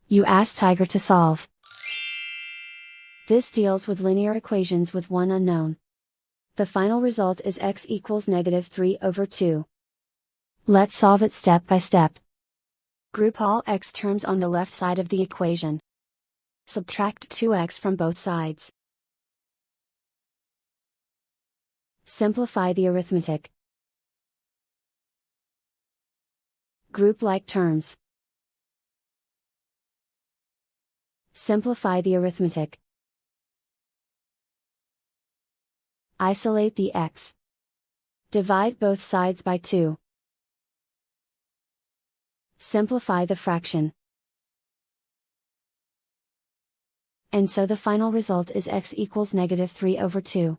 You ask Tiger to solve. This deals with linear equations with one unknown. The final result is x equals -3/2. Let's solve it step by step. Group all x terms on the left side of the equation. Subtract 2x from both sides. Simplify the arithmetic. Group like terms. Simplify the arithmetic. Isolate the x. Divide both sides by 2. Simplify the fraction. And so the final result is x equals -3/2.